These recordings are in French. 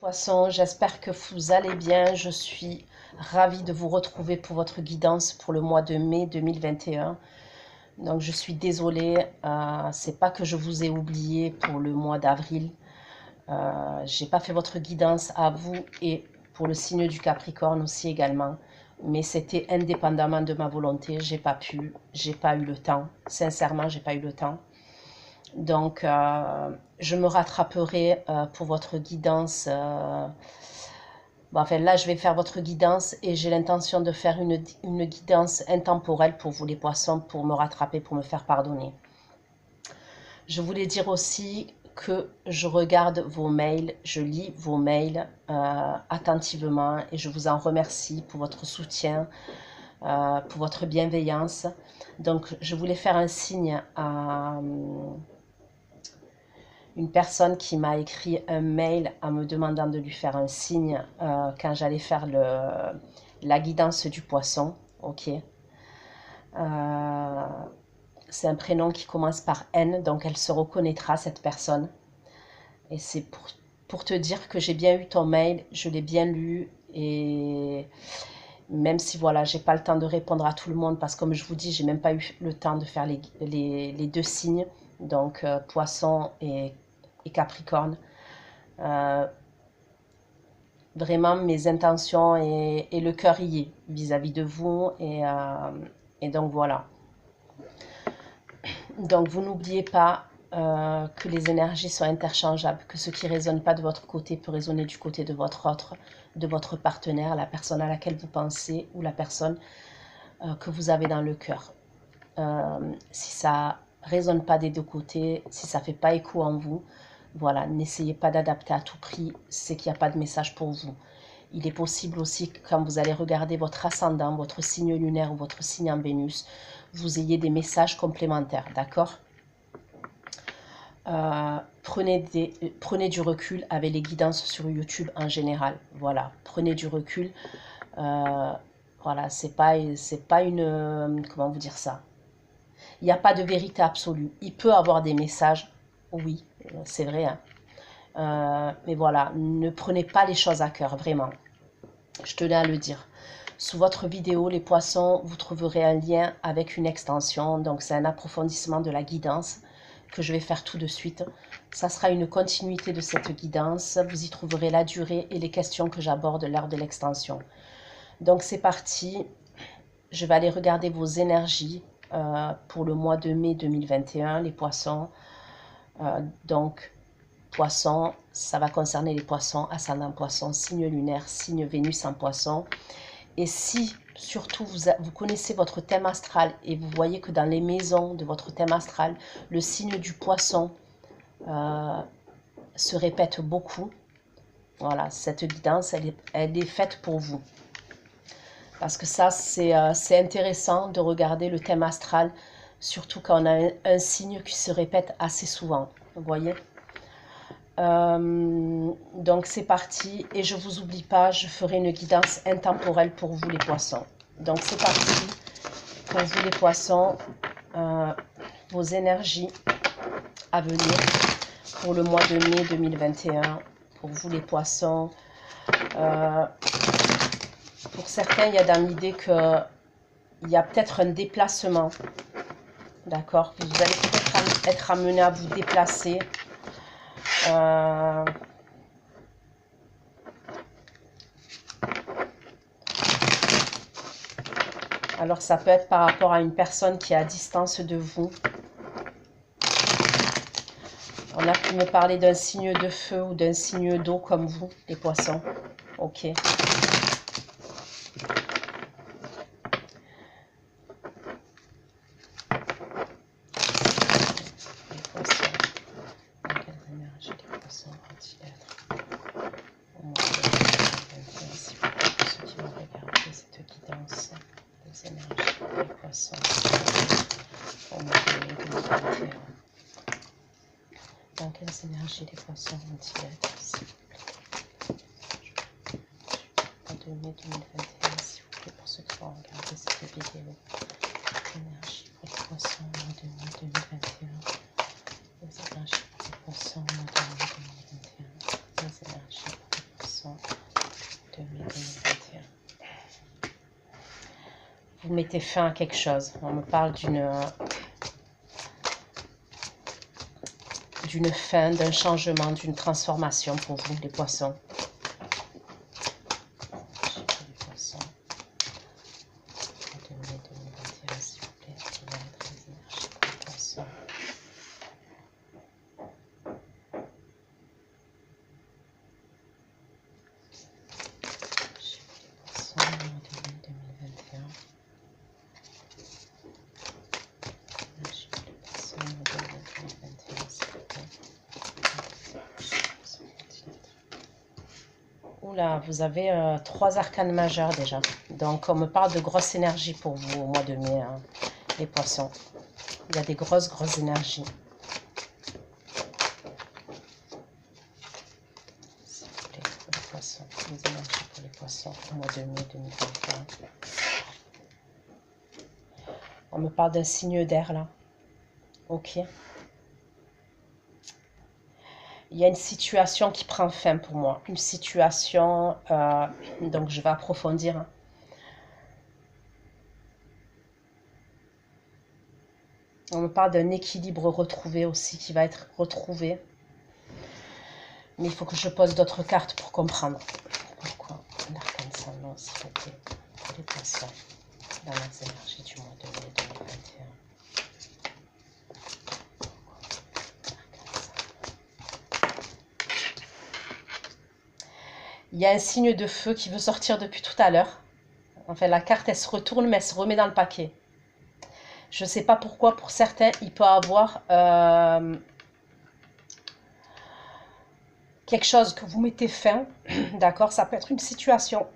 Poissons, j'espère que vous allez bien. Je suis ravie de vous retrouver pour votre guidance pour le mois de mai 2021. Donc je suis désolée, c'est pas que je vous ai oublié pour le mois d'avril. J'ai pas fait votre guidance à vous et pour le signe du Capricorne aussi également. Mais c'était indépendamment de ma volonté. J'ai pas pu, j'ai pas eu le temps. Sincèrement, j'ai pas eu le temps. Donc, je me rattraperai pour votre guidance. Bon, enfin, là, je vais faire votre guidance et j'ai l'intention de faire une guidance intemporelle pour vous les poissons, pour me rattraper, pour me faire pardonner. Je voulais dire aussi que je regarde vos mails, je lis vos mails attentivement et je vous en remercie pour votre soutien, pour votre bienveillance. Donc, je voulais faire un signe à une personne qui m'a écrit un mail en me demandant de lui faire un signe quand j'allais faire la guidance du poisson. Ok. C'est un prénom qui commence par N, donc elle se reconnaîtra, cette personne. Et c'est pour te dire que j'ai bien eu ton mail, je l'ai bien lu, et même si voilà, j'ai pas le temps de répondre à tout le monde, parce que comme je vous dis, j'ai même pas eu le temps de faire les deux signes, donc poisson et Capricorne. Vraiment, mes intentions et le cœur y est vis-à-vis de vous. Et donc voilà. Donc vous n'oubliez pas que les énergies sont interchangeables, que ce qui ne résonne pas de votre côté peut résonner du côté de votre partenaire, la personne à laquelle vous pensez ou la personne que vous avez dans le cœur. Si ça résonne pas des deux côtés, si ça fait pas écho en vous, voilà, n'essayez pas d'adapter à tout prix, c'est qu'il n'y a pas de message pour vous. Il est possible aussi que quand vous allez regarder votre ascendant, votre signe lunaire ou votre signe en Vénus, vous ayez des messages complémentaires, d'accord? Prenez du recul avec les guidances sur YouTube en général. Voilà, prenez du recul. Voilà, c'est pas une... comment vous dire ça? Il n'y a pas de vérité absolue. Il peut avoir des messages, oui, c'est vrai, hein. Mais voilà, ne prenez pas les choses à cœur, vraiment. Je tenais à le dire. Sous votre vidéo, les poissons, vous trouverez un lien avec une extension. Donc, c'est un approfondissement de la guidance que je vais faire tout de suite. Ça sera une continuité de cette guidance. Vous y trouverez la durée et les questions que j'aborde lors de l'extension. Donc, c'est parti. Je vais aller regarder vos énergies pour le mois de mai 2021, les poissons. Donc, poissons, ça va concerner les poissons, ascendant poisson, signe lunaire, signe Vénus en poisson. Et si, surtout, vous connaissez votre thème astral et vous voyez que dans les maisons de votre thème astral, le signe du poisson se répète beaucoup, voilà, cette guidance, elle est faite pour vous. Parce que ça, c'est intéressant de regarder le thème astral, surtout quand on a un signe qui se répète assez souvent, vous voyez. Donc c'est parti, et je vous oublie pas, je ferai une guidance intemporelle pour vous les poissons. Donc c'est parti pour vous les poissons, vos énergies à venir pour le mois de mai 2021, pour vous les poissons. Pour certains, il y a dans l'idée qu'il y a peut-être un déplacement, d'accord? Vous allez peut-être être amené à vous déplacer. Alors ça peut être par rapport à une personne qui est à distance de vous. On a pu me parler d'un signe de feu ou d'un signe d'eau comme vous, les poissons. Ok. Dans quelles énergies les poissons vont-ils être, s'il vous plaît? Pas de mai 2021, s'il vous plaît, pour ceux qui vont regarder cette vidéo. Énergie pour les poissons au mois de mai 2021. Les énergies pour les poissons au mois de mai 2021. Les énergies pour les vous mettez fin à quelque chose. On me parle d'une fin, d'un changement, d'une transformation pour vous, les poissons. Les poissons. 2021, s'il vous plaît. Les énergies pour les poissons. Oula, vous avez 3 arcanes majeures déjà. Donc, on me parle de grosses énergies pour vous au mois de mai, hein, les poissons. Il y a des grosses énergies. S'il vous plaît, pour les poissons. Les énergies pour les poissons au mois de mai 2021. On me parle d'un signe d'air là. Ok. Il y a une situation qui prend fin pour moi. Une situation, donc je vais approfondir. On me parle d'un équilibre retrouvé aussi, qui va être retrouvé. Mais il faut que je pose d'autres cartes pour comprendre. Pourquoi l'arcane sans nom, s'il vous plaît, pour les poissons, dans les énergies du mois de mai 2021. Il y a un signe de feu qui veut sortir depuis tout à l'heure. Enfin, la carte, elle se retourne, mais elle se remet dans le paquet. Je ne sais pas pourquoi, pour certains, il peut avoir quelque chose que vous mettez fin. D'accord? Ça peut être une situation,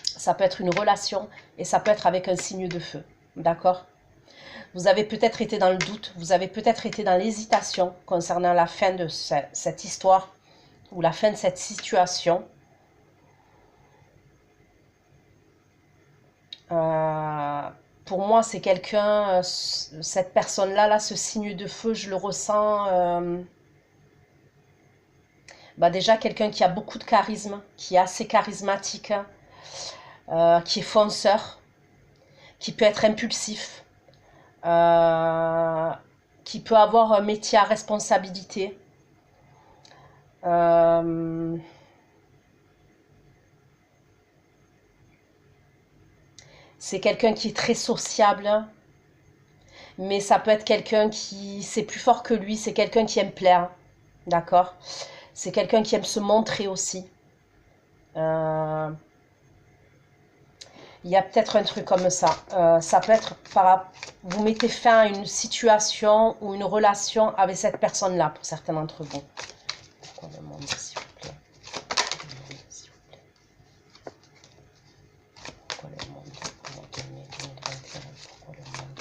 ça peut être une relation, et ça peut être avec un signe de feu. D'accord? Vous avez peut-être été dans le doute, vous avez peut-être été dans l'hésitation concernant la fin de cette histoire, ou la fin de cette situation. Pour moi, c'est quelqu'un, cette personne-là, là, ce signe de feu, je le ressens. Déjà, quelqu'un qui a beaucoup de charisme, qui est assez charismatique, qui est fonceur, qui peut être impulsif, qui peut avoir un métier à responsabilité. C'est quelqu'un qui est très sociable, mais ça peut être quelqu'un qui, c'est plus fort que lui, c'est quelqu'un qui aime plaire, d'accord? C'est quelqu'un qui aime se montrer aussi. Il y a peut-être un truc comme ça. Ça peut être, vous mettez fin à une situation ou une relation avec cette personne-là, pour certains d'entre vous. Pourquoi le monde, s'il vous plaît? Pourquoi le monde, au mois de mai 2021? Pourquoi le monde,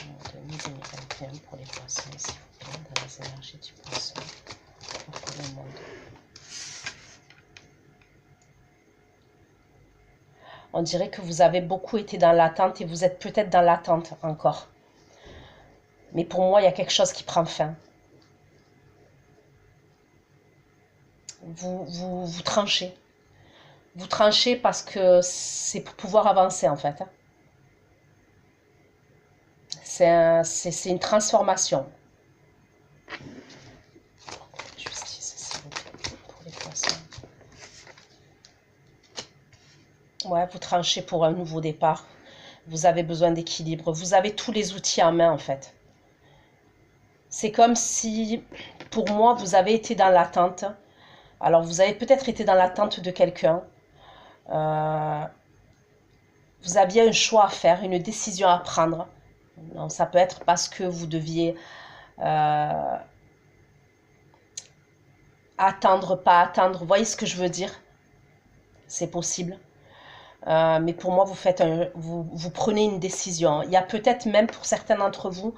au mois de mai 2021 pour les poissons, s'il vous plaît, dans les énergies du poisson? Pourquoi le monde? On dirait que vous avez beaucoup été dans l'attente et vous êtes peut-être dans l'attente encore. Mais pour moi, il y a quelque chose qui prend fin. Vous tranchez. Vous tranchez parce que c'est pour pouvoir avancer en fait. C'est une transformation. Justice, s'il vous plaît, pour les poissons. Ouais, vous tranchez pour un nouveau départ. Vous avez besoin d'équilibre. Vous avez tous les outils en main en fait. C'est comme si, pour moi, vous avez été dans l'attente. Alors, vous avez peut-être été dans l'attente de quelqu'un. Vous aviez un choix à faire, une décision à prendre. Donc, ça peut être parce que vous deviez attendre, pas attendre. Vous voyez ce que je veux dire? C'est possible. Mais pour moi, vous prenez une décision. Il y a peut-être même pour certains d'entre vous,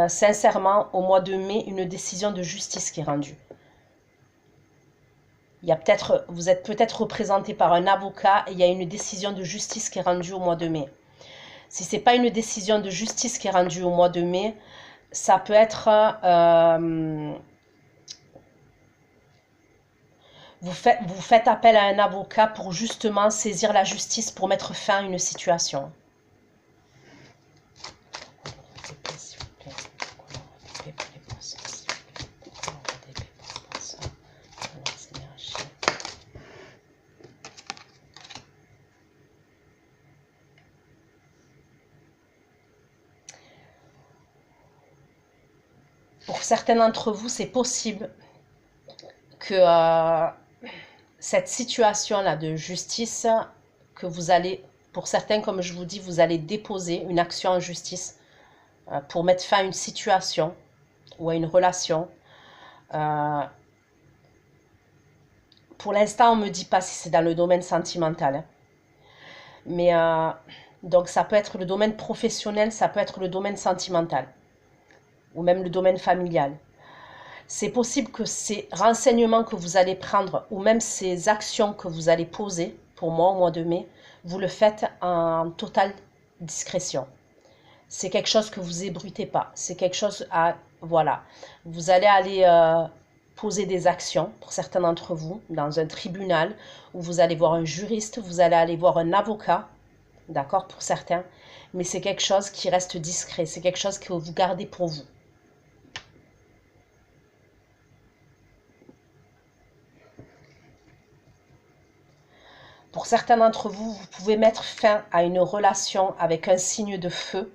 sincèrement, au mois de mai, une décision de justice qui est rendue. Vous êtes peut-être représenté par un avocat et il y a une décision de justice qui est rendue au mois de mai. Si ce n'est pas une décision de justice qui est rendue au mois de mai, ça peut être... vous faites appel à un avocat pour justement saisir la justice pour mettre fin à une situation. certains d'entre vous, c'est possible que cette situation-là de justice, que vous allez, pour certains, comme je vous dis, vous allez déposer une action en justice pour mettre fin à une situation ou à une relation. Pour l'instant, on ne me dit pas si c'est dans le domaine sentimental. Hein. Mais donc ça peut être le domaine professionnel, ça peut être le domaine sentimental. Ou même le domaine familial. C'est possible que ces renseignements que vous allez prendre, ou même ces actions que vous allez poser, pour moi au mois de mai, vous le faites en totale discrétion. C'est quelque chose que vous ébruitez pas. C'est quelque chose à... Voilà. Vous allez aller poser des actions, pour certains d'entre vous, dans un tribunal, où vous allez voir un juriste, vous allez aller voir un avocat, d'accord, pour certains. Mais c'est quelque chose qui reste discret. C'est quelque chose que vous gardez pour vous. Pour certains d'entre vous, vous pouvez mettre fin à une relation avec un signe de feu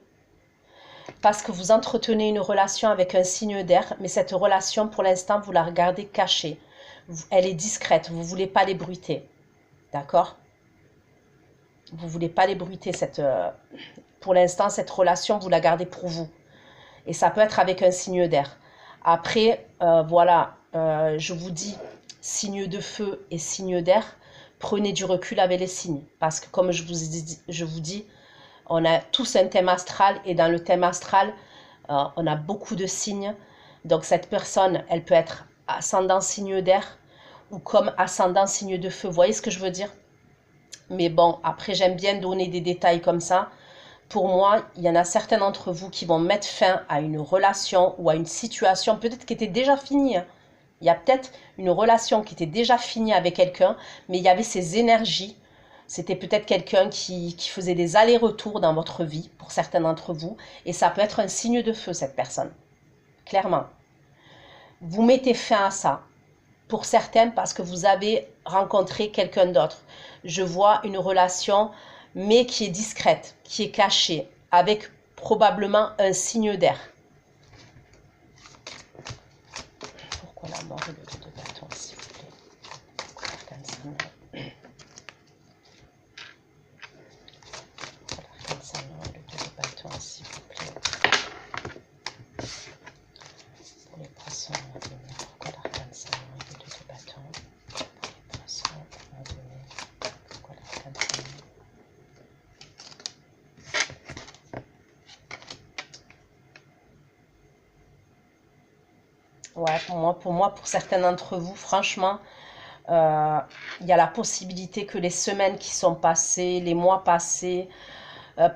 parce que vous entretenez une relation avec un signe d'air, mais cette relation, pour l'instant, vous la regardez cachée. Elle est discrète, vous ne voulez pas l'ébruiter. D'accord? Vous ne voulez pas l'ébruiter. Pour l'instant, cette relation, vous la gardez pour vous. Et ça peut être avec un signe d'air. Après, voilà, je vous dis, signe de feu et signe d'air, prenez du recul avec les signes. Parce que comme je vous dis, on a tous un thème astral. Et dans le thème astral, on a beaucoup de signes. Donc cette personne, elle peut être ascendant signe d'air ou comme ascendant signe de feu. Vous voyez ce que je veux dire? Mais bon, après, j'aime bien donner des détails comme ça. Pour moi, il y en a certains d'entre vous qui vont mettre fin à une relation ou à une situation peut-être qui était déjà finie. Hein. Il y a peut-être une relation qui était déjà finie avec quelqu'un, mais il y avait ces énergies. C'était peut-être quelqu'un qui faisait des allers-retours dans votre vie, pour certains d'entre vous, et ça peut être un signe de feu, cette personne. Clairement. Vous mettez fin à ça. Pour certains, parce que vous avez rencontré quelqu'un d'autre. Je vois une relation, mais qui est discrète, qui est cachée, avec probablement un signe d'air. Pourquoi la mort et le 2 de bâton, s'il vous plaît? L'arcane Saint-Laurent et le 2 de bâton, s'il vous plaît. Pour les poissons, pourquoi l'arcane Saint-Laurent et le 2 de bâton? Pour les poissons, pourquoi l'arcane Saint-Laurent? Ouais, pour certains d'entre vous, franchement, il y a la possibilité que les semaines qui sont passées, les mois passés,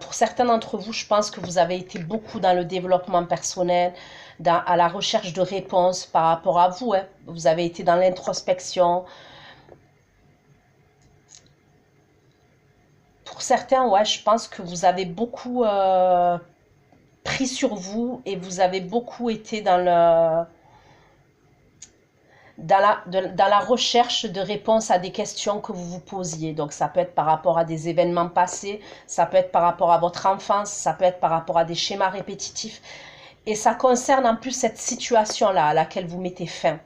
pour certains d'entre vous, je pense que vous avez été beaucoup dans le développement personnel, à la recherche de réponses par rapport à vous. Hein. Vous avez été dans l'introspection. Pour certains, ouais, je pense que vous avez beaucoup pris sur vous et vous avez beaucoup été dans la recherche de réponses à des questions que vous vous posiez. Donc ça peut être par rapport à des événements passés, ça peut être par rapport à votre enfance, ça peut être par rapport à des schémas répétitifs. Et ça concerne en plus cette situation-là à laquelle vous mettez fin.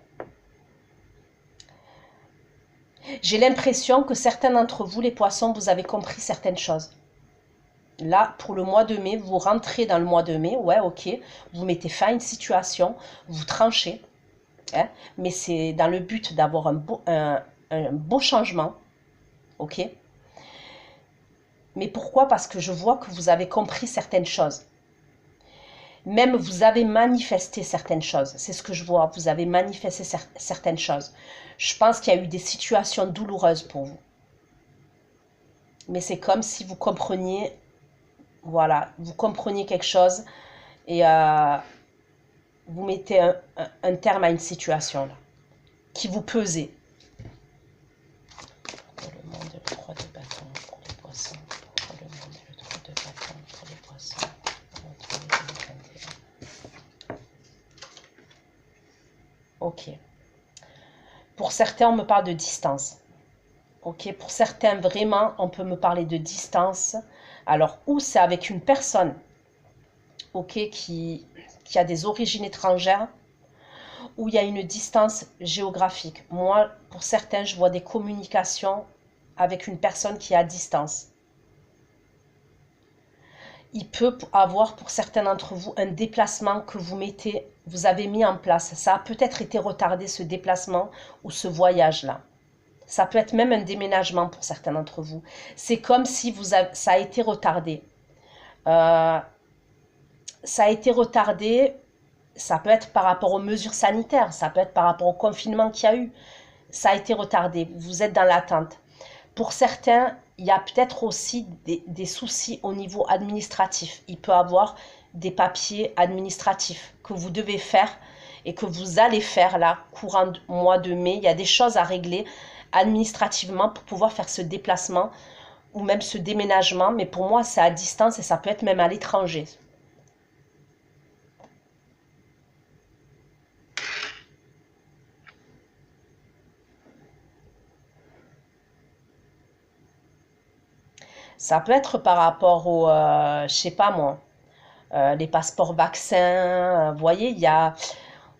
J'ai l'impression que certains d'entre vous, les poissons, vous avez compris certaines choses. Là, pour le mois de mai, vous rentrez dans le mois de mai, ouais, ok, vous mettez fin à une situation, vous tranchez. Hein, mais c'est dans le but d'avoir un beau changement, ok? Mais pourquoi? Parce que je vois que vous avez compris certaines choses. Même vous avez manifesté certaines choses. C'est ce que je vois. Vous avez manifesté certaines choses. Je pense qu'il y a eu des situations douloureuses pour vous. Mais c'est comme si vous compreniez, voilà, vous compreniez quelque chose et vous mettez un terme à une situation là, qui vous pesait. Pour le monde, le 3 de bâton pour les poissons. Pour le monde, le 3 de bâton pour les poissons. Ok. Pour certains, on me parle de distance. Ok. Pour certains, vraiment, on peut me parler de distance. Alors, ou c'est avec une personne, ok, qui a des origines étrangères, où il y a une distance géographique. Moi, pour certains, je vois des communications avec une personne qui est à distance. Il peut avoir pour certains d'entre vous un déplacement que vous avez mis en place. Ça a peut-être été retardé, ce déplacement ou ce voyage-là. Ça peut être même un déménagement pour certains d'entre vous. C'est comme si ça a été retardé. Ça a été retardé, ça peut être par rapport aux mesures sanitaires, ça peut être par rapport au confinement qu'il y a eu. Ça a été retardé, vous êtes dans l'attente. Pour certains, il y a peut-être aussi des soucis au niveau administratif. Il peut y avoir des papiers administratifs que vous devez faire et que vous allez faire là, courant du mois de mai. Il y a des choses à régler administrativement pour pouvoir faire ce déplacement ou même ce déménagement. Mais pour moi, c'est à distance et ça peut être même à l'étranger. Ça peut être par rapport au, je sais pas moi, les passeports vaccins, vous voyez, il y a,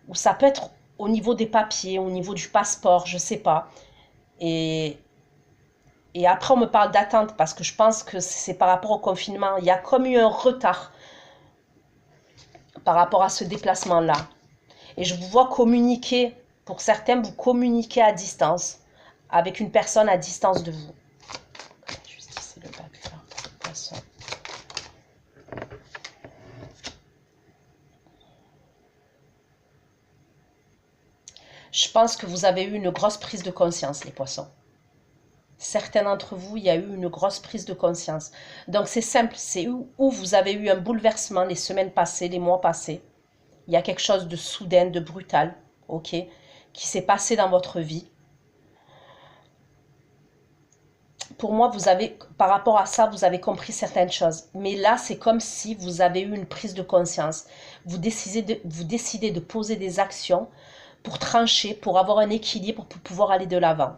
ou ça peut être au niveau des papiers, au niveau du passeport, je sais pas. Et, et après, on me parle d'attente parce que je pense que c'est par rapport au confinement. Il y a comme eu un retard par rapport à ce déplacement-là. Et je vous vois communiquer, pour certains, vous communiquez à distance, avec une personne à distance de vous. Justice et le bac, là, poisson. Je pense que vous avez eu une grosse prise de conscience, les poissons. Certains d'entre vous, il y a eu une grosse prise de conscience. Donc c'est simple, c'est où vous avez eu un bouleversement les semaines passées, les mois passés. Il y a quelque chose de soudain, de brutal, ok, qui s'est passé dans votre vie. Pour moi, par rapport à ça, vous avez compris certaines choses. Mais là, c'est comme si vous avez eu une prise de conscience. Vous décidez de poser des actions pour trancher, pour avoir un équilibre, pour pouvoir aller de l'avant.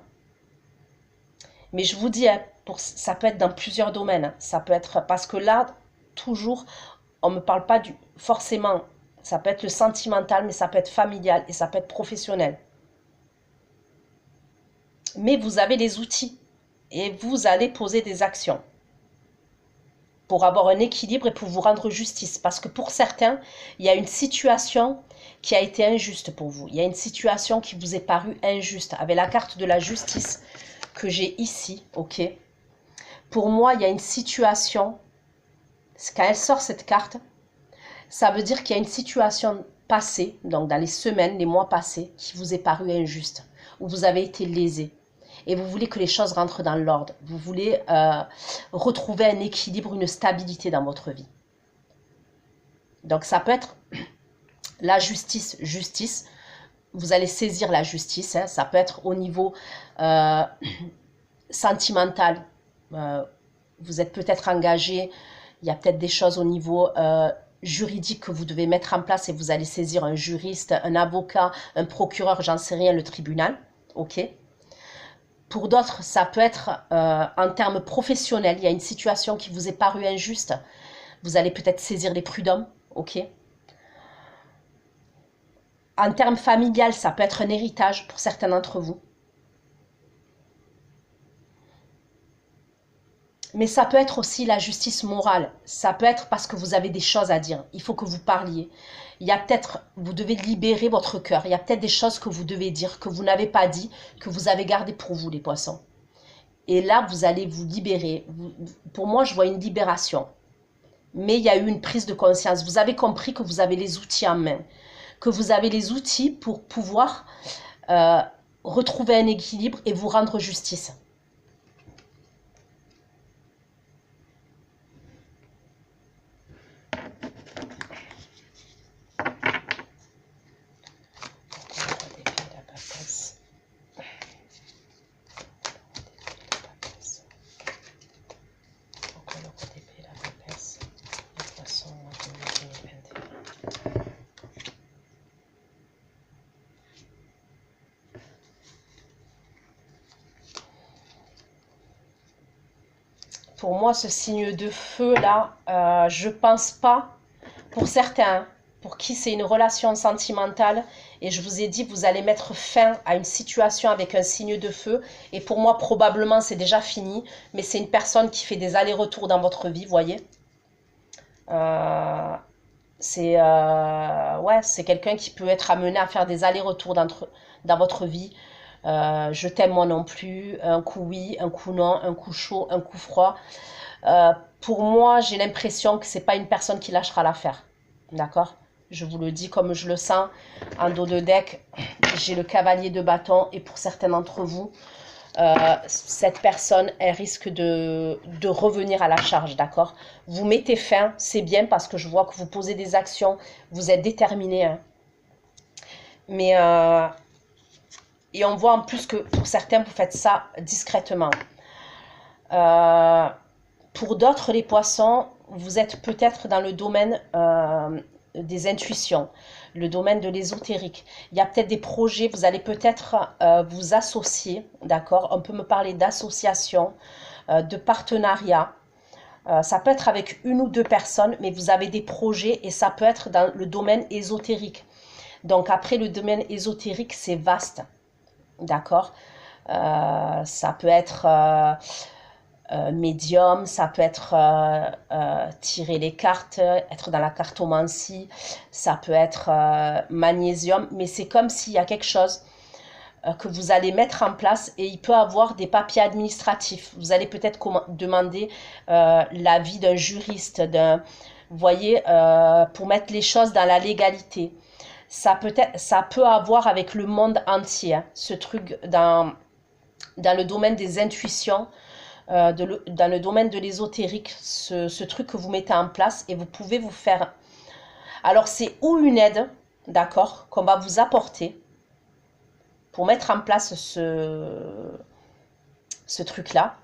Mais je vous dis, hein, ça peut être dans plusieurs domaines. Ça peut être, parce que là, toujours, on ne me parle pas forcément, ça peut être le sentimental, mais ça peut être familial et ça peut être professionnel. Mais vous avez les outils et vous allez poser des actions pour avoir un équilibre et pour vous rendre justice. Parce que pour certains, il y a une situation qui a été injuste pour vous. Il y a une situation qui vous est parue injuste. Avec la carte de la justice que j'ai ici, ok. Pour moi, il y a une situation, quand elle sort cette carte, ça veut dire qu'il y a une situation passée, donc dans les semaines, les mois passés, qui vous est parue injuste, où vous avez été lésé. Et vous voulez que les choses rentrent dans l'ordre. Vous voulez retrouver un équilibre, une stabilité dans votre vie. Donc ça peut être la justice. Vous allez saisir la justice. Hein. Ça peut être au niveau sentimental. Vous êtes peut-être engagé. Il y a peut-être des choses au niveau juridique que vous devez mettre en place et vous allez saisir un juriste, un avocat, un procureur, j'en sais rien, le tribunal. Ok. Pour d'autres, ça peut être en termes professionnels. Il y a une situation qui vous est parue injuste. Vous allez peut-être saisir les prud'hommes. Ok. En termes familial, ça peut être un héritage pour certains d'entre vous. Mais ça peut être aussi la justice morale. Ça peut être parce que vous avez des choses à dire. Il faut que vous parliez. Il y a peut-être, vous devez libérer votre cœur. Il y a peut-être des choses que vous devez dire, que vous n'avez pas dit, que vous avez gardé pour vous, les poissons. Et là, vous allez vous libérer. Pour moi, je vois une libération. Mais il y a eu une prise de conscience. Vous avez compris que vous avez les outils en main. Que vous avez les outils pour pouvoir retrouver un équilibre et vous rendre justice. Pour moi, ce signe de feu là, je pense pas, pour certains, pour qui c'est une relation sentimentale. Et je vous ai dit, vous allez mettre fin à une situation avec un signe de feu. Et pour moi, probablement, c'est déjà fini. Mais c'est une personne qui fait des allers-retours dans votre vie, vous voyez. Ouais, c'est quelqu'un qui peut être amené à faire des allers-retours dans votre vie. Je t'aime moi non plus, un coup oui, un coup non, un coup chaud, un coup froid. Pour moi, j'ai l'impression que c'est pas une personne qui lâchera l'affaire. D'accord? Je vous le dis comme je le sens. En dos de deck, j'ai le cavalier de bâton. Et pour certains d'entre vous, cette personne, elle risque de revenir à la charge. D'accord? Vous mettez fin, c'est bien parce que je vois que vous posez des actions. Vous êtes déterminé. Hein. Mais, et on voit en plus que pour certains, vous faites ça discrètement. Pour d'autres, les poissons, vous êtes peut-être dans le domaine des intuitions, le domaine de l'ésotérique. Il y a peut-être des projets, vous allez peut-être vous associer, d'accord? On peut me parler d'association, de partenariat. Ça peut être avec une ou deux personnes, mais vous avez des projets et ça peut être dans le domaine ésotérique. Donc après, le domaine ésotérique, c'est vaste, d'accord? Ça peut être... médium, ça peut être tirer les cartes, être dans la cartomancie, ça peut être magnésium, mais c'est comme s'il y a quelque chose que vous allez mettre en place et il peut avoir des papiers administratifs. Vous allez peut-être demander l'avis d'un juriste, vous voyez, pour mettre les choses dans la légalité. Ça peut avoir avec le monde entier, hein, ce truc dans le domaine des intuitions. Dans le domaine de l'ésotérique, ce truc que vous mettez en place et vous pouvez vous faire... Alors, c'est ou une aide, d'accord, qu'on va vous apporter pour mettre en place ce truc-là,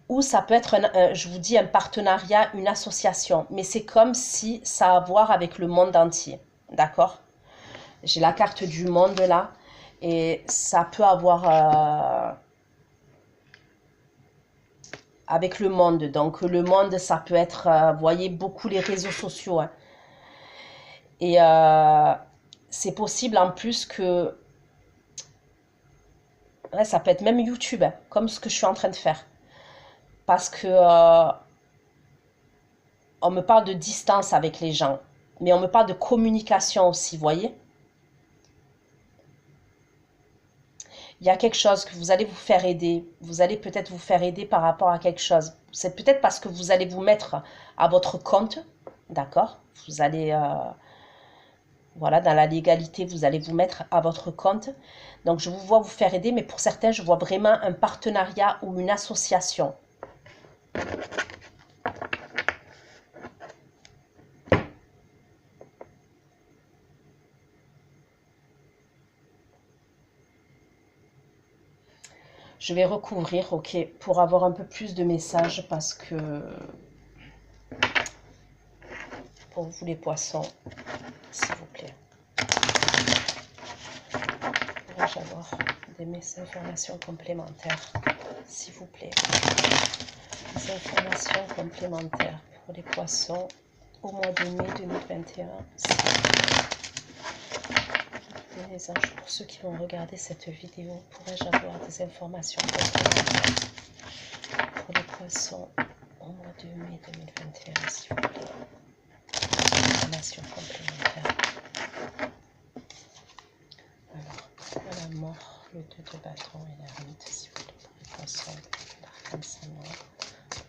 ou ça peut être, je vous dis, un partenariat, une association, mais c'est comme si ça a à voir avec le monde entier, d'accord? J'ai la carte du monde là, et ça peut avoir... avec le monde. Donc le monde, ça peut être, vous voyez, beaucoup les réseaux sociaux. Hein. Et c'est possible en plus que... Ouais, ça peut être même YouTube, hein, comme ce que je suis en train de faire. Parce que on me parle de distance avec les gens. Mais on me parle de communication aussi, vous voyez. Il y a quelque chose que vous allez vous faire aider. Vous allez peut-être vous faire aider par rapport à quelque chose. C'est peut-être parce que vous allez vous mettre à votre compte. D'accord? Vous allez... voilà, dans la légalité, vous allez vous mettre à votre compte. Donc, je vous vois vous faire aider, mais pour certains, je vois vraiment un partenariat ou une association. Je vais recouvrir, ok, pour avoir un peu plus de messages parce que pour vous les poissons, s'il vous plaît. Pourrais-je avoir des informations complémentaires, s'il vous plaît. Des informations complémentaires pour les poissons au mois de mai 2021. Les anges, pour ceux qui vont regarder cette vidéo, pourrais-je avoir des informations complémentaires pour les poissons au mois de mai 2021, s'il vous plaît. Informations complémentaires. Alors, la mort, le 2 de bâton et l'ermite, s'il vous plaît, pour les poissons. L'arcane Saint-Noir,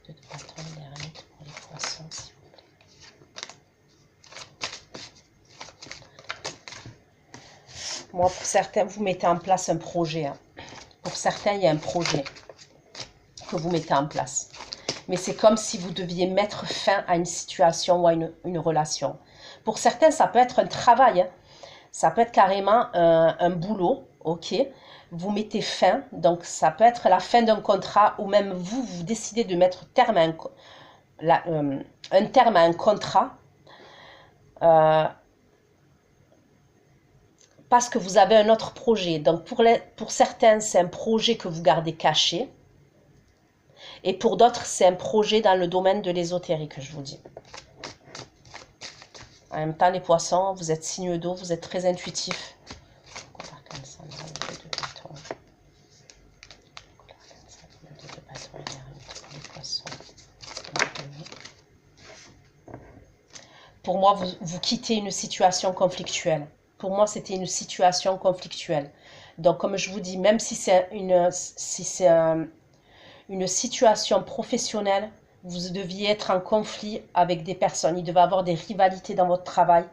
le 2 de bâton et l'ermite pour les poissons, s'il vous plaît. Moi, pour certains, vous mettez en place un projet. Hein. Pour certains, il y a un projet que vous mettez en place. Mais c'est comme si vous deviez mettre fin à une situation ou à une relation. Pour certains, ça peut être un travail. Hein. Ça peut être carrément un boulot, ok? Vous mettez fin, donc ça peut être la fin d'un contrat ou même vous décidez de mettre terme à un terme à un contrat. Parce que vous avez un autre projet. Donc pour certains, c'est un projet que vous gardez caché. Et pour d'autres, c'est un projet dans le domaine de l'ésotérique, je vous dis. En même temps, les poissons, vous êtes signe d'eau, vous êtes très intuitif. Pour moi, vous quittez une situation conflictuelle. Pour moi, c'était une situation conflictuelle. Donc, comme je vous dis, même si c'est une situation professionnelle, vous deviez être en conflit avec des personnes. Il devait y avoir des rivalités dans votre travail.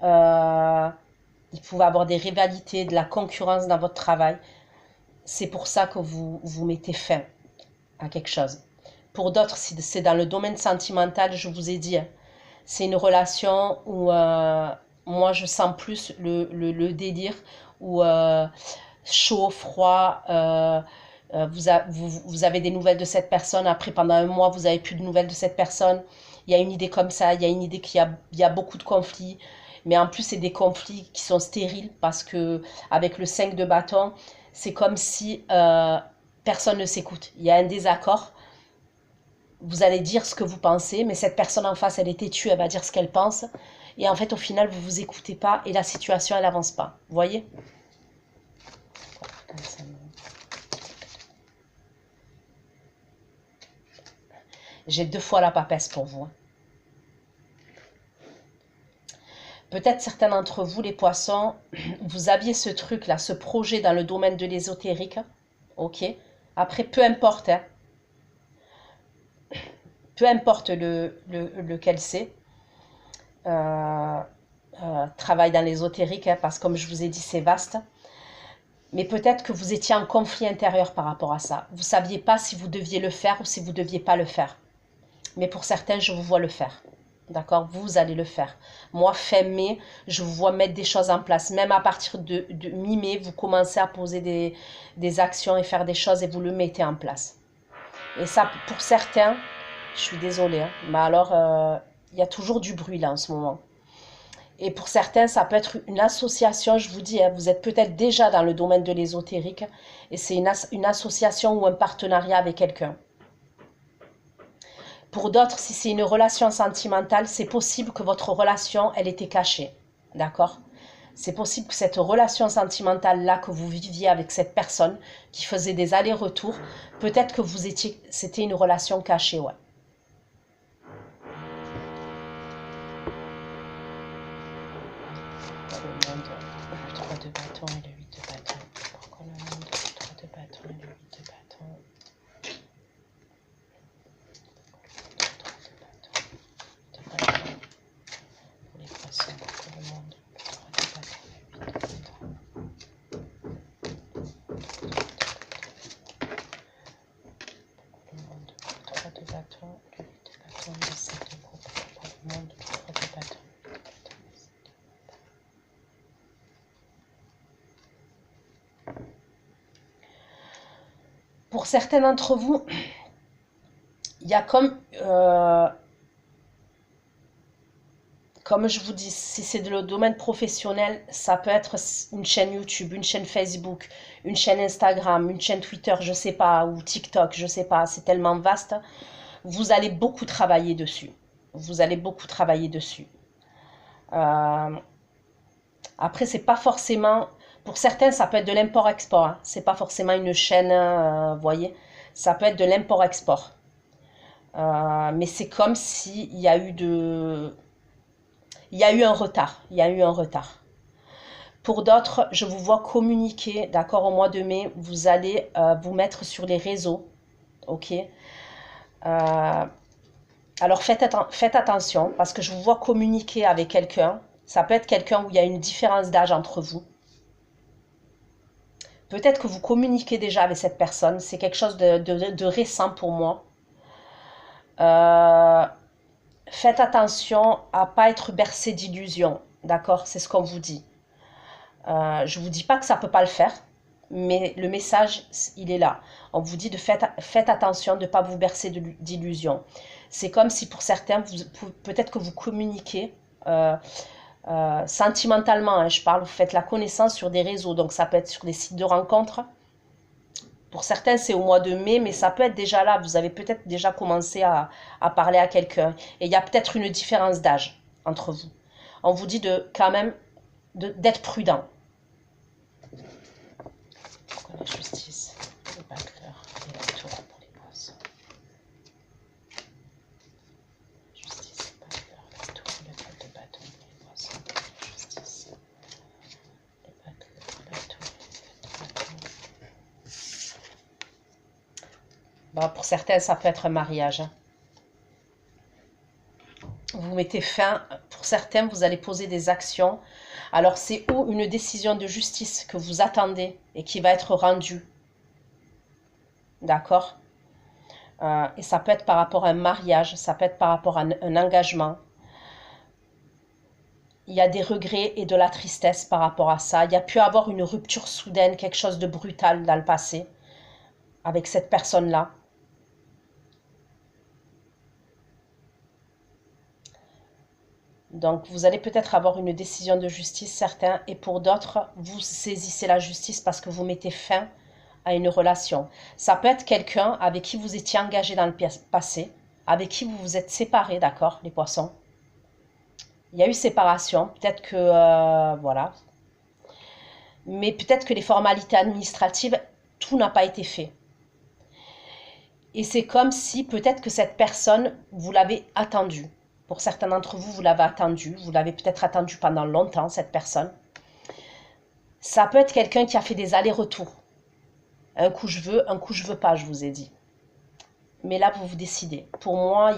Il pouvait y avoir des rivalités, de la concurrence dans votre travail. C'est pour ça que vous mettez fin à quelque chose. Pour d'autres, si c'est dans le domaine sentimental, je vous ai dit, c'est une relation où moi je sens plus le délire, où chaud, froid, vous avez des nouvelles de cette personne, après pendant un mois vous n'avez plus de nouvelles de cette personne. Il y a une idée comme ça, il y a une idée qu'il y a beaucoup de conflits, mais en plus c'est des conflits qui sont stériles parce que avec le 5 de bâton, c'est comme si personne ne s'écoute. Il y a un désaccord. Vous allez dire ce que vous pensez, mais cette personne en face, elle est têtue, elle va dire ce qu'elle pense. Et en fait, au final, vous ne vous écoutez pas et la situation, elle n'avance pas. Vous voyez? J'ai 2 fois la papesse pour vous. Peut-être certains d'entre vous, les poissons, vous aviez ce truc-là, ce projet dans le domaine de l'ésotérique. Ok? Après, peu importe, hein. Peu importe lequel c'est. Travail dans l'ésotérique, hein, parce que comme je vous ai dit, c'est vaste. Mais peut-être que vous étiez en conflit intérieur par rapport à ça. Vous ne saviez pas si vous deviez le faire ou si vous ne deviez pas le faire. Mais pour certains, je vous vois le faire. D'accord? Vous allez le faire. Moi, fin mai, je vous vois mettre des choses en place. Même à partir de mi-mai, vous commencez à poser des actions et faire des choses et vous le mettez en place. Et ça, pour certains, je suis désolée, hein, mais alors, il y a toujours du bruit là en ce moment. Et pour certains, ça peut être une association, je vous dis, hein, vous êtes peut-être déjà dans le domaine de l'ésotérique, et c'est une association ou un partenariat avec quelqu'un. Pour d'autres, si c'est une relation sentimentale, c'est possible que votre relation, elle était cachée. D'accord? C'est possible que cette relation sentimentale-là que vous viviez avec cette personne qui faisait des allers-retours, peut-être que c'était une relation cachée, ouais. Le 3 de bâton et le 8 de bâton. Pourquoi le monde, le 3 de bâton et le 8 de bâton? Pour les poissons, pourquoi le monde, le 3 de bâton et le 8 de bâton? Le monde, le 3 de bâton, le 8 de bâton, le 7 de coupe. Pour le monde, le 3 de bâton. Pour certains d'entre vous, il y a comme je vous dis, si c'est de le domaine professionnel, ça peut être une chaîne YouTube, une chaîne Facebook, une chaîne Instagram, une chaîne Twitter, je sais pas, ou TikTok, je sais pas, c'est tellement vaste. Vous allez beaucoup travailler dessus. Vous allez beaucoup travailler dessus. Après, c'est pas forcément... Pour certains, ça peut être de l'import-export. Hein. C'est pas forcément une chaîne, vous voyez. Ça peut être de l'import-export. Mais c'est comme s'il y a eu il y a eu un retard. Il y a eu un retard. Pour d'autres, je vous vois communiquer, d'accord, au mois de mai, vous allez vous mettre sur les réseaux, ok. Alors faites attention, parce que je vous vois communiquer avec quelqu'un. Ça peut être quelqu'un où il y a une différence d'âge entre vous. Peut-être que vous communiquez déjà avec cette personne. C'est quelque chose de récent pour moi. Faites attention à ne pas être bercé d'illusions. D'accord? C'est ce qu'on vous dit. Je ne vous dis pas que ça ne peut pas le faire. Mais le message, il est là. On vous dit de faites attention de ne pas vous bercer d'illusions. C'est comme si pour certains, peut-être que vous communiquez sentimentalement, hein, je parle, vous faites la connaissance sur des réseaux, donc ça peut être sur des sites de rencontres. Pour certains, c'est au mois de mai, mais ça peut être déjà là. Vous avez peut-être déjà commencé à parler à quelqu'un. Et il y a peut-être une différence d'âge entre vous. On vous dit de quand même d'être prudent. Pourquoi la justice, le bâcleur et la tour pour les poissons. Justice, le bâcleur, la tour, le tour de bâton pour les poissons. Justice, le bâcleur, la tour, le bâton. Bon, pour certains, ça peut être un mariage. Hein. Vous mettez fin, pour certains, vous allez poser des actions. Alors, c'est ou une décision de justice que vous attendez et qui va être rendue. D'accord? Et ça peut être par rapport à un mariage, ça peut être par rapport à un engagement. Il y a des regrets et de la tristesse par rapport à ça. Il y a pu avoir une rupture soudaine, quelque chose de brutal dans le passé avec cette personne-là. Donc, vous allez peut-être avoir une décision de justice, certains, et pour d'autres, vous saisissez la justice parce que vous mettez fin à une relation. Ça peut être quelqu'un avec qui vous étiez engagé dans le passé, avec qui vous vous êtes séparés, d'accord, les poissons. Il y a eu séparation, peut-être que, voilà. Mais peut-être que les formalités administratives, tout n'a pas été fait. Et c'est comme si peut-être que cette personne, vous l'avez attendue. Pour certains d'entre vous, vous l'avez attendu. Vous l'avez peut-être attendu pendant longtemps, cette personne. Ça peut être quelqu'un qui a fait des allers-retours. Un coup je veux, un coup je veux pas, je vous ai dit. Mais là, vous vous décidez. Pour moi,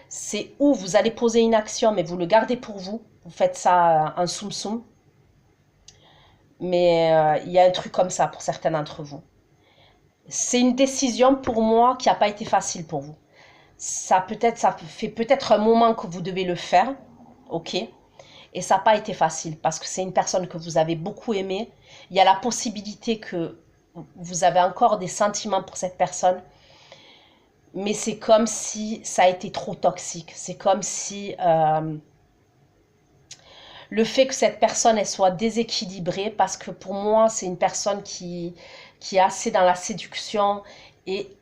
c'est où vous allez poser une action, mais vous le gardez pour vous. Vous faites ça en soum-soum. Mais il y a un truc comme ça pour certains d'entre vous. C'est une décision pour moi qui n'a pas été facile pour vous. Ça fait peut-être un moment que vous devez le faire, ok, et ça n'a pas été facile parce que c'est une personne que vous avez beaucoup aimée. Il y a la possibilité que vous avez encore des sentiments pour cette personne, mais c'est comme si ça a été trop toxique. C'est comme si le fait que cette personne elle soit déséquilibrée, parce que pour moi c'est une personne qui est assez dans la séduction, et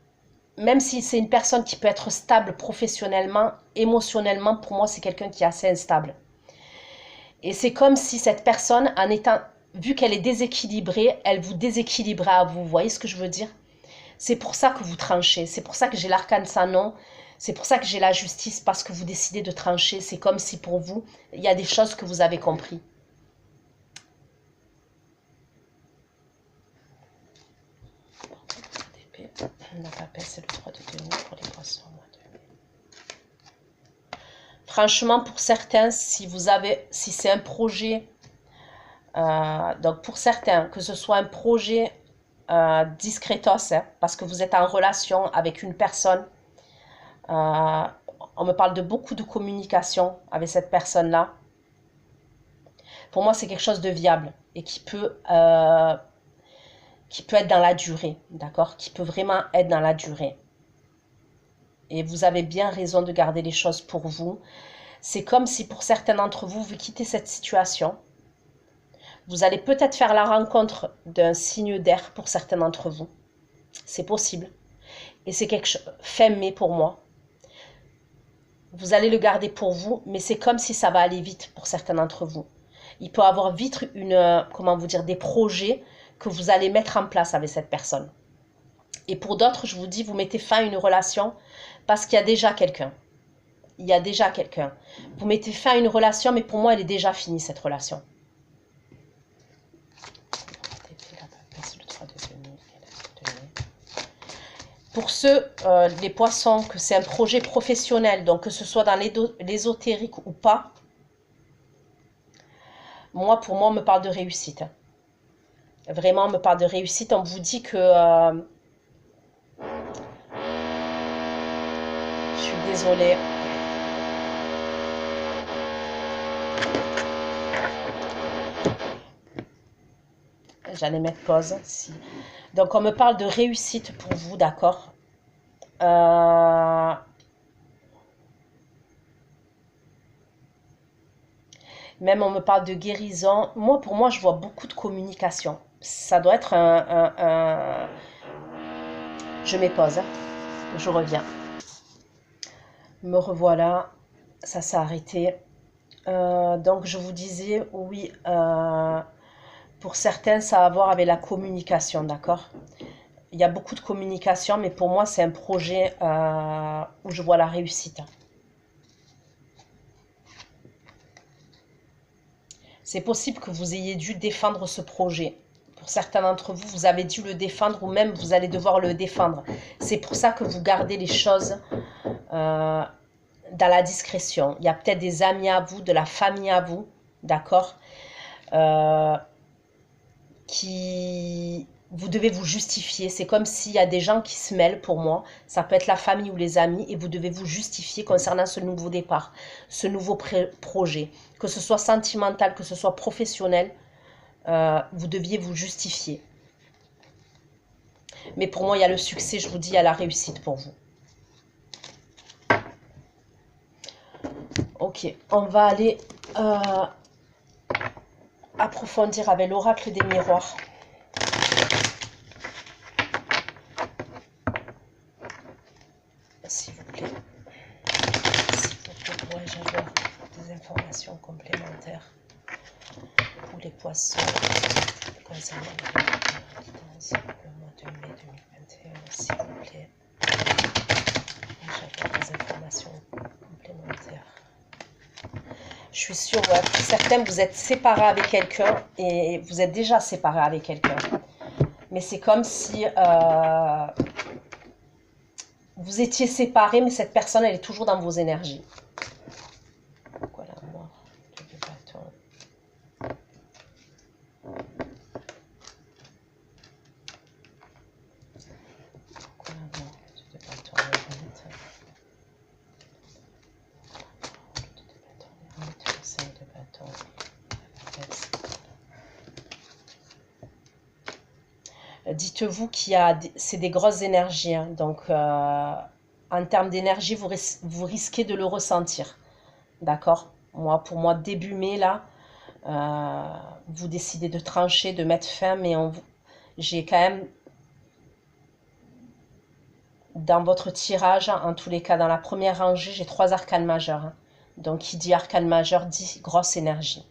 même si c'est une personne qui peut être stable professionnellement, émotionnellement, pour moi, c'est quelqu'un qui est assez instable. Et c'est comme si cette personne, vu qu'elle est déséquilibrée, elle vous déséquilibrait à vous. Vous voyez ce que je veux dire? C'est pour ça que vous tranchez. C'est pour ça que j'ai l'arcane Sanon. C'est pour ça que j'ai la justice, parce que vous décidez de trancher. C'est comme si pour vous, il y a des choses que vous avez compris. La papesse, c'est le 3 de denier pour les poissons. Franchement, pour certains, si c'est un projet, donc pour certains, que ce soit un projet discretos, hein, parce que vous êtes en relation avec une personne, on me parle de beaucoup de communication avec cette personne-là. Pour moi, c'est quelque chose de viable et qui peut être dans la durée, d'accord? Qui peut vraiment être dans la durée. Et vous avez bien raison de garder les choses pour vous. C'est comme si pour certains d'entre vous, vous quittez cette situation. Vous allez peut-être faire la rencontre d'un signe d'air pour certains d'entre vous. C'est possible. Et c'est quelque chose, fin mai pour moi. Vous allez le garder pour vous, mais c'est comme si ça va aller vite pour certains d'entre vous. Il peut y avoir vite comment vous dire, des projets que vous allez mettre en place avec cette personne. Et pour d'autres, je vous dis, vous mettez fin à une relation parce qu'il y a déjà quelqu'un. Il y a déjà quelqu'un. Vous mettez fin à une relation, mais pour moi, elle est déjà finie, cette relation. Pour ceux, les poissons, que c'est un projet professionnel, donc que ce soit dans l'ésotérique ou pas, pour moi, on me parle de réussite. Vraiment, on me parle de réussite. On vous dit que... je suis désolée. J'allais mettre pause. Si. Donc, on me parle de réussite pour vous, d'accord? Même on me parle de guérison. Pour moi, je vois beaucoup de communication. Ça doit être Je mets pause. Hein. Je reviens. Me revoilà. Ça s'est arrêté. Donc je vous disais, oui, pour certains, ça a à voir avec la communication, d'accord? Il y a beaucoup de communication, mais pour moi, c'est un projet où je vois la réussite. C'est possible que vous ayez dû défendre ce projet. Pour certains d'entre vous, vous avez dû le défendre ou même vous allez devoir le défendre. C'est pour ça que vous gardez les choses dans la discrétion. Il y a peut-être des amis à vous, de la famille à vous, d'accord, qui vous devez vous justifier. C'est comme s'il y a des gens qui se mêlent pour moi. Ça peut être la famille ou les amis et vous devez vous justifier concernant ce nouveau départ, ce nouveau projet. Que ce soit sentimental, que ce soit professionnel, vous deviez vous justifier. Mais pour moi, il y a le succès, je vous dis, il y a la réussite pour vous. Ok, on va aller approfondir avec l'oracle des miroirs. S'il vous plaît. Pourrais-je avoir des informations complémentaires pour les poissons concernant la guidance le mois de mai 2021, s'il vous plaît. Pourrais-je avoir des informations complémentaires? Je suis sûre, ouais, pour certains, vous êtes séparés avec quelqu'un et vous êtes déjà séparés avec quelqu'un. Mais c'est comme si vous étiez séparés, mais cette personne, elle est toujours dans vos énergies. Pourquoi la mort de deux bâtons? Pourquoi la mort de deux bâtons? Le 5 de bâtons. Dites-vous qu'il y a, c'est des grosses énergies, hein, donc en termes d'énergie, vous risquez de le ressentir, d'accord? Moi, pour moi, début mai, là, vous décidez de trancher, de mettre fin, mais j'ai quand même, dans votre tirage, en tous les cas, dans la première rangée, j'ai 3 arcanes majeurs, hein. Donc, qui dit arcane majeur dit grosse énergie.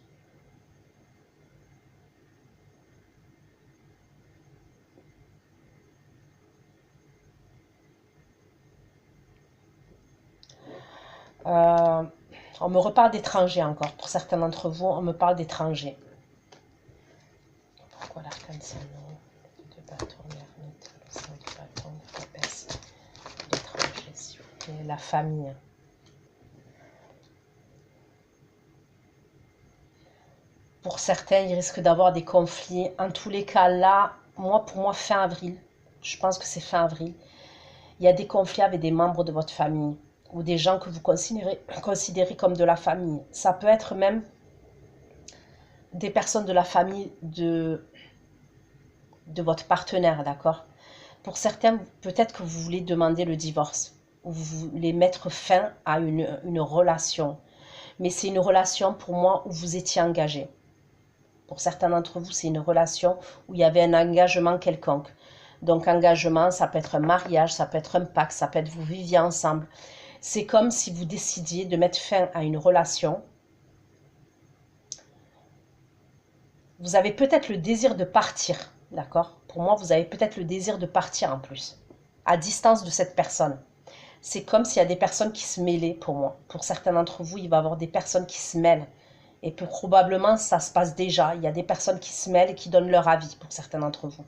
On me reparle d'étrangers encore. Pour certains d'entre vous, on me parle d'étrangers. Pourquoi l'arcane sans nom? De bâton, l'ermite, le 5 de bâton, la baisse, l'étranger, s'il vous plaît, la famille. Pour certains, il risque d'avoir des conflits. En tous les cas, là, pour moi, fin avril, je pense que c'est fin avril, il y a des conflits avec des membres de votre famille ou des gens que vous considérez comme de la famille. Ça peut être même des personnes de la famille de votre partenaire, d'accord? Pour certains, peut-être que vous voulez demander le divorce ou vous voulez mettre fin à une relation. Mais c'est une relation, pour moi, où vous étiez engagé. Pour certains d'entre vous, c'est une relation où il y avait un engagement quelconque. Donc, engagement, ça peut être un mariage, ça peut être un pacte, ça peut être vous viviez ensemble. C'est comme si vous décidiez de mettre fin à une relation. Vous avez peut-être le désir de partir, d'accord? Pour moi, vous avez peut-être le désir de partir en plus, à distance de cette personne. C'est comme s'il y a des personnes qui se mêlaient pour moi. Pour certains d'entre vous, il va y avoir des personnes qui se mêlent. Et probablement, ça se passe déjà. Il y a des personnes qui se mêlent et qui donnent leur avis pour certains d'entre vous.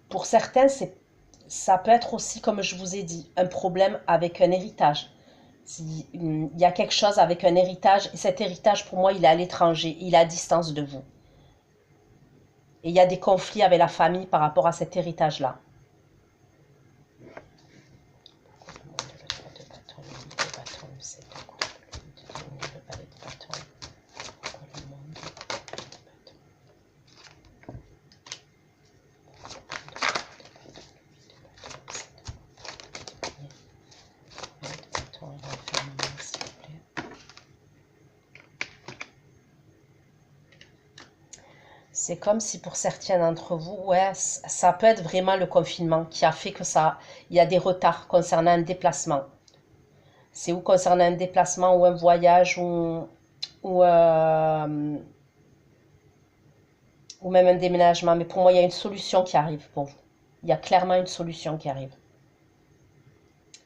Pour certains, ça peut être aussi, comme je vous ai dit, un problème avec un héritage. Il y a quelque chose avec un héritage, et cet héritage, pour moi, il est à l'étranger, il est à distance de vous. Et il y a des conflits avec la famille par rapport à cet héritage-là. C'est comme si pour certains d'entre vous, ouais, ça peut être vraiment le confinement qui a fait que ça, il y a des retards concernant un déplacement. C'est ou concernant un déplacement ou un voyage ou, euh, ou même un déménagement. Mais pour moi, il y a une solution qui arrive pour vous. Il y a clairement une solution qui arrive.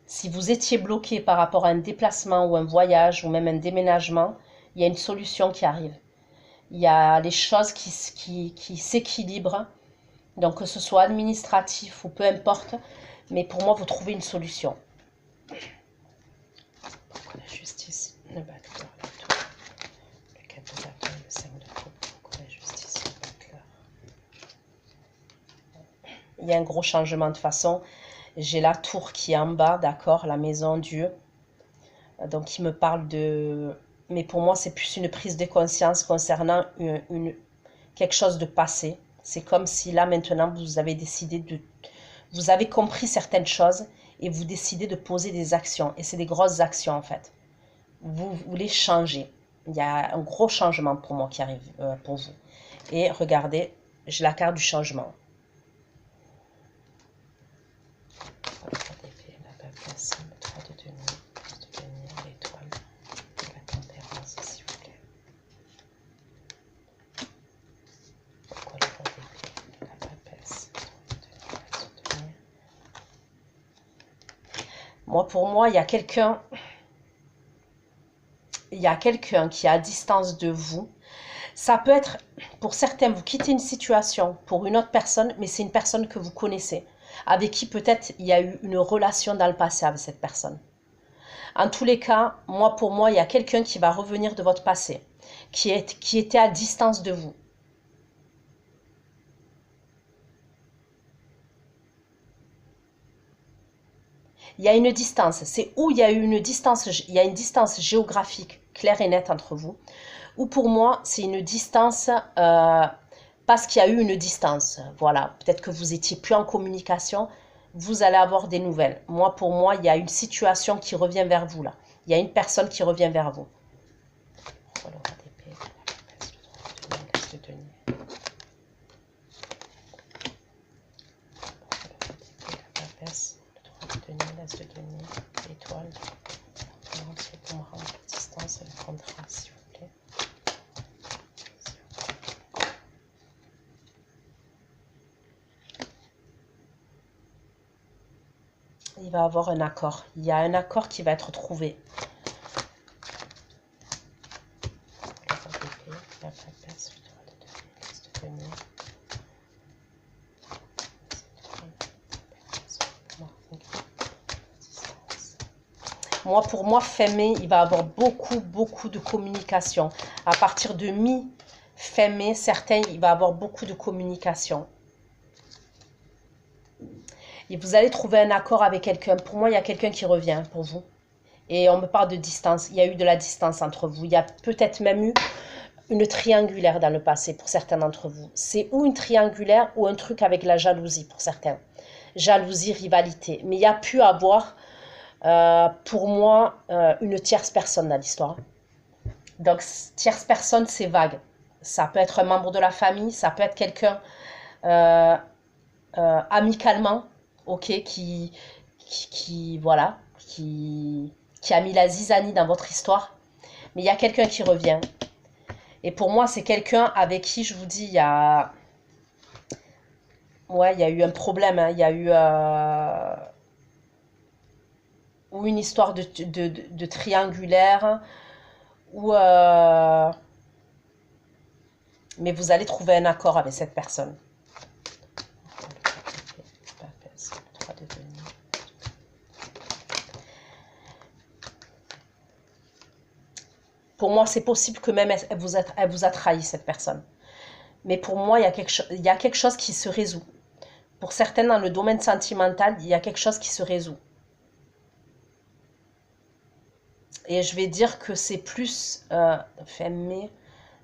Si vous étiez bloqué par rapport à un déplacement ou un voyage ou même un déménagement, il y a une solution qui arrive. Il y a les choses qui s'équilibrent, donc que ce soit administratif ou peu importe, mais pour moi, vous trouvez une solution. Pourquoi la justice, le battleur, la tour, le 4 de bâton, le 5 de coupe, pourquoi la justice, le battleur. Il y a un gros changement de façon. J'ai la tour qui est en bas, d'accord, la maison Dieu. Donc, il me parle de... Mais pour moi, c'est plus une prise de conscience concernant quelque chose de passé. C'est comme si là, maintenant, vous avez décidé de... Vous avez compris certaines choses et vous décidez de poser des actions. Et c'est des grosses actions, en fait. Vous voulez changer. Il y a un gros changement pour moi qui arrive pour vous. Et regardez, j'ai la carte du changement. Moi, pour moi, il y a quelqu'un qui est à distance de vous. Ça peut être, pour certains, vous quittez une situation pour une autre personne, mais c'est une personne que vous connaissez, avec qui peut-être il y a eu une relation dans le passé avec cette personne. En tous les cas, pour moi, il y a quelqu'un qui va revenir de votre passé, qui était à distance de vous. Il y a une distance, c'est où il y a eu une distance, il y a une distance géographique claire et nette entre vous, ou pour moi, c'est une distance parce qu'il y a eu une distance. Voilà, peut-être que vous étiez plus en communication, vous allez avoir des nouvelles. Pour moi, il y a une situation qui revient vers vous là. Il y a une personne qui revient vers vous. De denier, l'étoile, pour me rendre distance et le contrat, s'il vous plaît. Il va y avoir un accord. Il y a un accord qui va être trouvé. La papesse, le droit de denier, l'as de denier. Pour moi, fin mai, il va y avoir beaucoup de communication. À partir de mi-fin mai, certains, il va y avoir beaucoup de communication. Et vous allez trouver un accord avec quelqu'un. Pour moi, il y a quelqu'un qui revient pour vous. Et on me parle de distance. Il y a eu de la distance entre vous. Il y a peut-être même eu une triangulaire dans le passé pour certains d'entre vous. C'est ou une triangulaire ou un truc avec la jalousie pour certains. Jalousie, rivalité. Mais il y a pu avoir... pour moi, une tierce personne dans l'histoire. Donc, tierce personne, c'est vague. Ça peut être un membre de la famille, ça peut être quelqu'un amicalement, ok, voilà, qui a mis la zizanie dans votre histoire. Mais il y a quelqu'un qui revient. Et pour moi, c'est quelqu'un avec qui, je vous dis, il y a... Ouais, il y a eu un problème, hein. Il y a eu... ou une histoire de triangulaire, ou mais vous allez trouver un accord avec cette personne. Pour moi, c'est possible que même elle vous a trahi, cette personne. Mais pour moi, il y a quelque chose qui se résout. Pour certains, dans le domaine sentimental, il y a quelque chose qui se résout. Et je vais dire que c'est plus fin mai,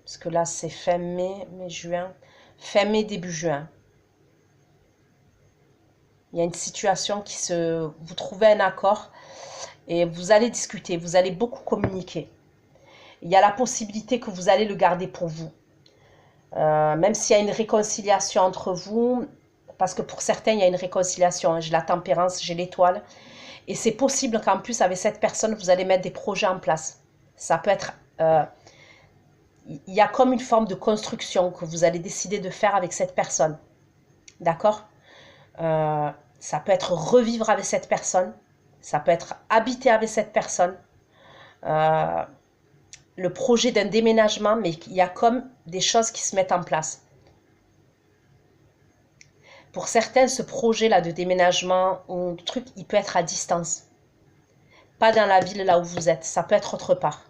parce que là c'est fin mai, juin, fin mai, début juin. Il y a une situation vous trouvez un accord et vous allez discuter, vous allez beaucoup communiquer. Il y a la possibilité que vous allez le garder pour vous. Même s'il y a une réconciliation entre vous, parce que pour certains, il y a une réconciliation. J'ai la tempérance, j'ai l'étoile. Et c'est possible qu'en plus, avec cette personne, vous allez mettre des projets en place. Ça peut être... il y a comme une forme de construction que vous allez décider de faire avec cette personne. D'accord? Ça peut être revivre avec cette personne. Ça peut être habiter avec cette personne. Le projet d'un déménagement, mais il y a comme des choses qui se mettent en place. Pour certains, ce projet-là de déménagement ou de truc, il peut être à distance. Pas dans la ville là où vous êtes, ça peut être autre part.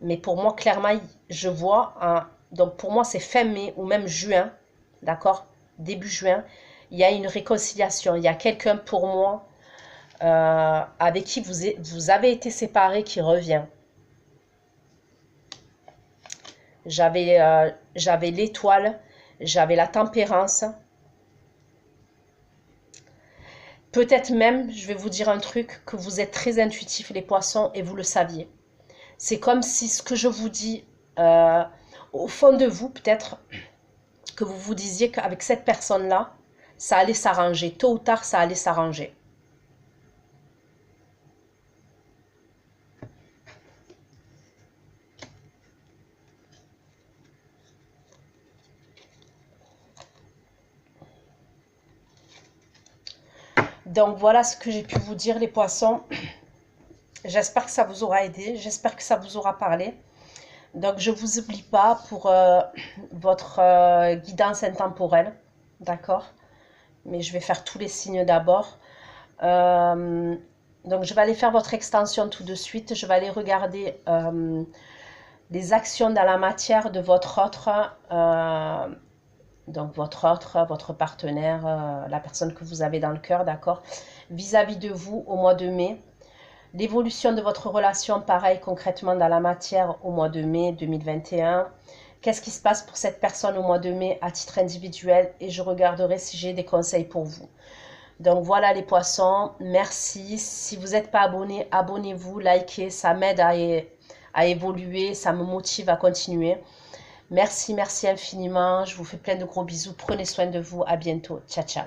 Mais pour moi, clairement, je vois, donc pour moi, c'est fin mai ou même juin, d'accord? Début juin, il y a une réconciliation. Il y a quelqu'un pour moi avec qui vous avez été séparés qui revient. J'avais l'étoile, j'avais la tempérance. Peut-être même, je vais vous dire un truc, que vous êtes très intuitifs les poissons et vous le saviez. C'est comme si ce que je vous dis, au fond de vous, peut-être, que vous vous disiez qu'avec cette personne-là, ça allait s'arranger. Tôt ou tard, ça allait s'arranger. Donc voilà ce que j'ai pu vous dire les poissons. J'espère que ça vous aura aidé, j'espère que ça vous aura parlé. Donc je ne vous oublie pas pour votre guidance intemporelle, d'accord? Mais je vais faire tous les signes d'abord. Donc je vais aller faire votre extension tout de suite. Je vais aller regarder les actions dans la matière de votre autre, donc votre partenaire, la personne que vous avez dans le cœur, d'accord? Vis-à-vis de vous au mois de mai. L'évolution de votre relation, pareil, concrètement dans la matière au mois de mai 2021. Qu'est-ce qui se passe pour cette personne au mois de mai à titre individuel? Et je regarderai si j'ai des conseils pour vous. Donc voilà les poissons, merci. Si vous n'êtes pas abonné, abonnez-vous, likez, ça m'aide à évoluer, ça me motive à continuer. Merci, merci infiniment. Je vous fais plein de gros bisous. Prenez soin de vous. À bientôt. Ciao, ciao.